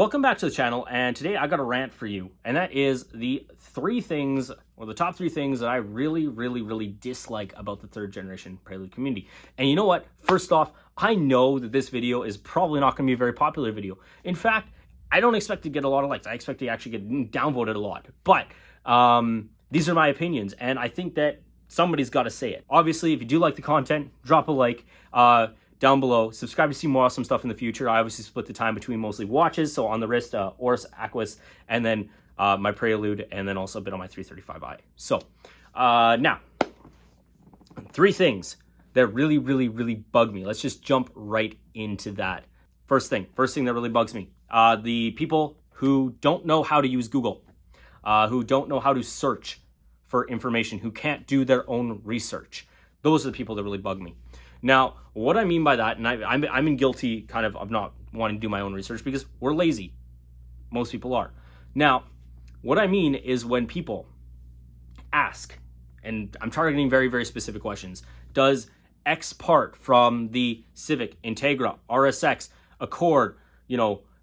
Welcome back to the channel, and today I got a rant for you, and that is the top three things that I really dislike about the third generation Prelude community. And you know what? First off, I know that this video is probably not going to be a very popular video. In fact, I don't expect to get a lot of likes. I expect to actually get downvoted a lot. But these are my opinions, and I think that somebody's got to say it. Obviously, if you do like the content, drop a like down below. Subscribe to see more awesome stuff in the future. I obviously split the time between mostly watches, so on the wrist, Oris, Aquis, and then my Prelude, and then also a bit on my 335i. So now, three things that really bug me. Let's just jump right into that. First thing that really bugs me. The people who don't know how to use Google, who don't know how to search for information, who can't do their own research. Those are the people that really bug me. Now, what I mean by that, and I'm in guilty kind of not wanting to do my own research because we're lazy. Most people are. Now, what I mean is when people ask, and I'm targeting very specific questions, does X part from the Civic, Integra, RSX, Accord,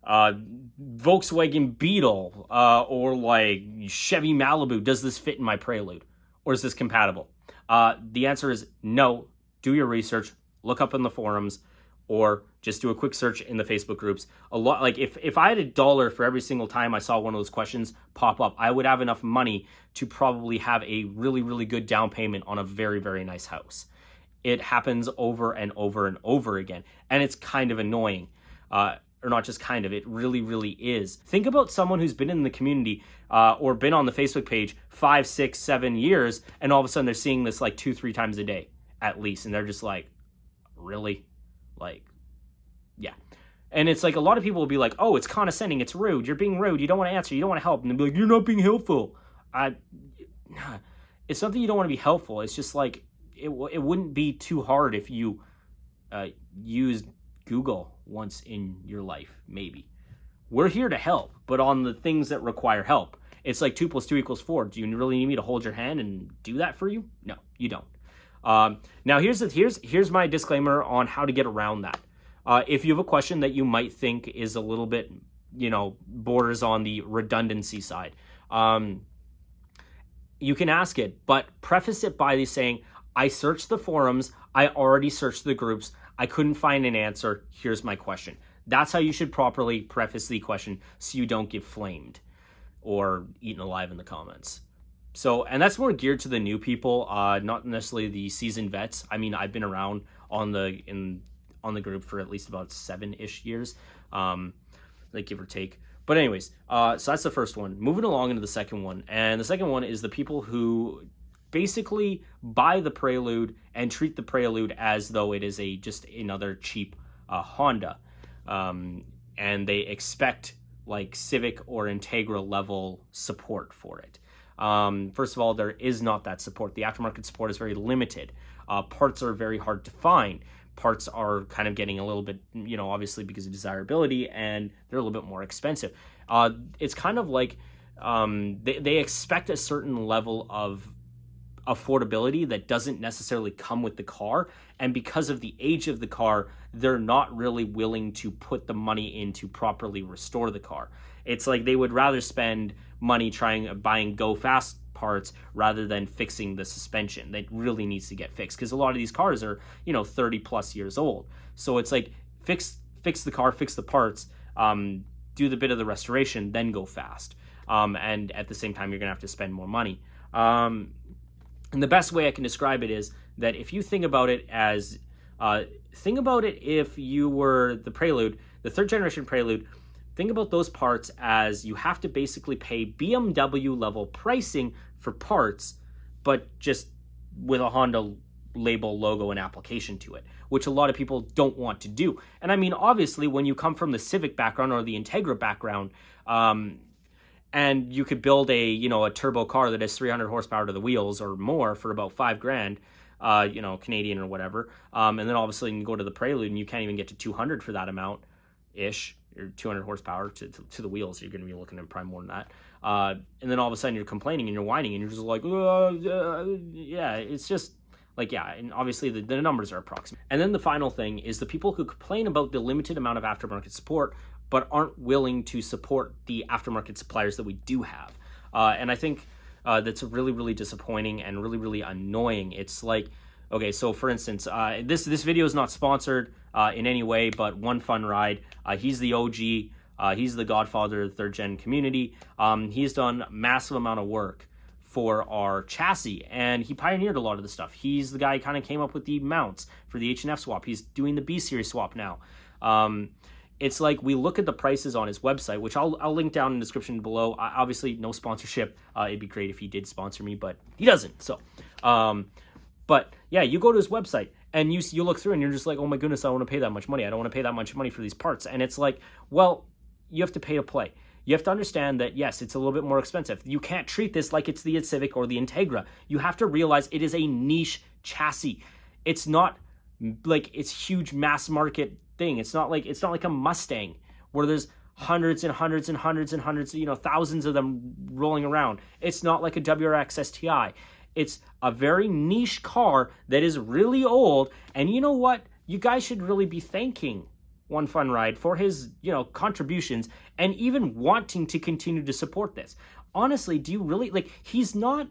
Volkswagen Beetle, or like Chevy Malibu, does this fit in my Prelude? Or is this compatible? The answer is no. Do your research, look up in the forums, or just do a quick search in the Facebook groups. If I had $1 for every single time I saw one of those questions pop up, I would have enough money to probably have a really good down payment on a very nice house. It happens over and over again, and it's kind of annoying. Or not just kind of, it really is. Think about someone who's been in the community or been on the Facebook page 5, 6, 7 years, and all of a sudden they're seeing this like 2-3 times a day at least, and they're just like, really? Like, yeah. And it's like a lot of people will be like, oh, it's condescending, it's rude, you're being rude, you don't want to answer, you don't want to help, and they'll be like, you're not being helpful. It's not that you don't want to be helpful, it's just like, it wouldn't be too hard if you used Google once in your life, maybe. We're here to help, but on the things that require help, it's like 2 + 2 = 4. Do you really need me to hold your hand and do that for you? No, you don't. Now here's my disclaimer on how to get around that. If you have a question that you might think is a little bit, borders on the redundancy side, you can ask it, but preface it by saying, I searched the forums, I already searched the groups, I couldn't find an answer, here's my question. That's how you should properly preface the question so you don't get flamed or eaten alive in the comments. So, and that's more geared to the new people, not necessarily the seasoned vets. I mean, I've been around on the group for at least about 7-ish years, like give or take. But anyways, so that's the first one. Moving along into the second one, and the second one is the people who basically buy the Prelude and treat the Prelude as though it is just another cheap Honda, and they expect like Civic or Integra level support for it. First of all, there is not that support. The aftermarket support is very limited. Parts are very hard to find. Parts are kind of getting a little bit, obviously because of desirability, and they're a little bit more expensive. It's kind of like they expect a certain level of affordability that doesn't necessarily come with the car, and because of the age of the car, they're not really willing to put the money in to properly restore the car. It's like they would rather spend money buying go fast parts rather than fixing the suspension that really needs to get fixed, because a lot of these cars are 30+ years old. So it's like fix the car, fix the parts, do the bit of the restoration, then go fast, and at the same time you're gonna have to spend more money. And the best way I can describe it is that if you think about it as, if you were the Prelude, the third generation Prelude, think about those parts as you have to basically pay BMW level pricing for parts, but just with a Honda label, logo, and application to it, which a lot of people don't want to do. And I mean, obviously, when you come from the Civic background or the Integra background, and you could build a turbo car that has 300 horsepower to the wheels or more for about $5,000, Canadian or whatever, and then all of a sudden you go to the Prelude and you can't even get to 200 for that amount ish, or 200 horsepower to the wheels. You're going to be looking at probably more than that, and then all of a sudden you're complaining and you're whining and you're just like, yeah, it's just like, yeah, and obviously the numbers are approximate. And then the final thing is the people who complain about the limited amount of aftermarket support but aren't willing to support the aftermarket suppliers that we do have. And I think that's really, really disappointing and really, really annoying. It's like, okay, so for instance, this video is not sponsored in any way, but One Fun Ride, he's the OG, he's the godfather of the 3rd gen community. He's done massive amount of work for our chassis, and he pioneered a lot of the stuff. He's the guy who kind of came up with the mounts for the H&F swap. He's doing the B-Series swap now. It's like we look at the prices on his website, which I'll link down in the description below. Obviously, no sponsorship. It'd be great if he did sponsor me, but he doesn't. So, but yeah, you go to his website and you look through and you're just like, oh my goodness, I don't want to pay that much money. I don't want to pay that much money for these parts. And it's like, well, you have to pay to play. You have to understand that, yes, it's a little bit more expensive. You can't treat this like it's the Civic or the Integra. You have to realize it is a niche chassis. It's not like it's huge mass market thing. It's not like a Mustang where there's hundreds and hundreds and hundreds and hundreds, thousands of them rolling around. It's not like a WRX STI. It's a very niche car that is really old. And you know what? You guys should really be thanking One Fun Ride for his, contributions and even wanting to continue to support this. Honestly, do you really, he's not,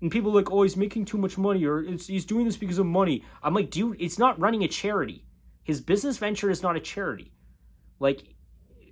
and people are like, oh, he's making too much money, or he's doing this because of money. I'm like, dude, it's not running a charity. His business venture is not a charity.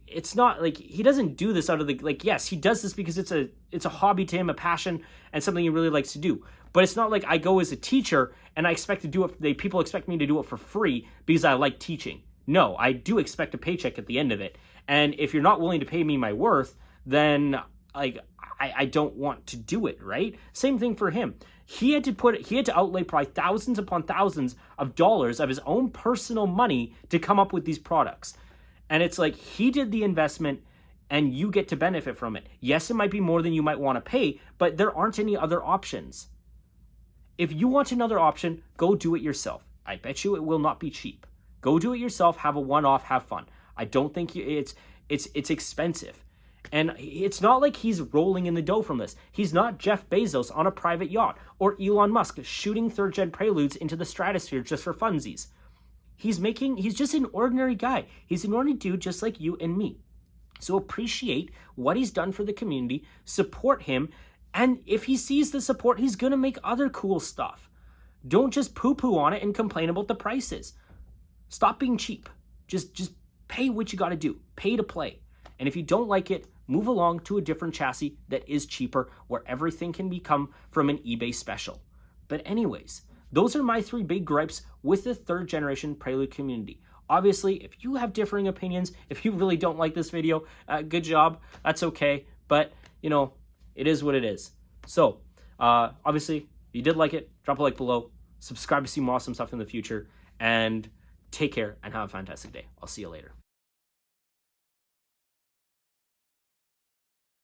It's not like he doesn't do this out of the, yes, he does this because it's a hobby to him, a passion, and something he really likes to do. But it's not like I go as a teacher and I expect to do it, people expect me to do it for free because I like teaching. No, I do expect a paycheck at the end of it. And if you're not willing to pay me my worth, then I don't want to do it, right? Same thing for him. He had to outlay probably thousands upon thousands of dollars of his own personal money to come up with these products. And it's like he did the investment and you get to benefit from it. Yes, it might be more than you might want to pay, but there aren't any other options. If you want another option, go do it yourself. I bet you it will not be cheap. Go do it yourself, have a one-off, have fun. I don't think it's expensive. And it's not like he's rolling in the dough from this. He's not Jeff Bezos on a private yacht or Elon Musk shooting 3rd gen Preludes into the stratosphere just for funsies. He's just an ordinary guy. He's an ordinary dude just like you and me. So appreciate what he's done for the community, support him, and if he sees the support, he's going to make other cool stuff. Don't just poo-poo on it and complain about the prices. Stop being cheap. Just pay what you got to do. Pay to play. And if you don't like it, move along to a different chassis that is cheaper, where everything can become from an eBay special. But anyways, those are my 3 big gripes with the 3rd generation Prelude community. Obviously, if you have differing opinions, if you really don't like this video, good job. That's okay. But, it is what it is. So, obviously, if you did like it, drop a like below. Subscribe to see more awesome stuff in the future. And take care and have a fantastic day. I'll see you later.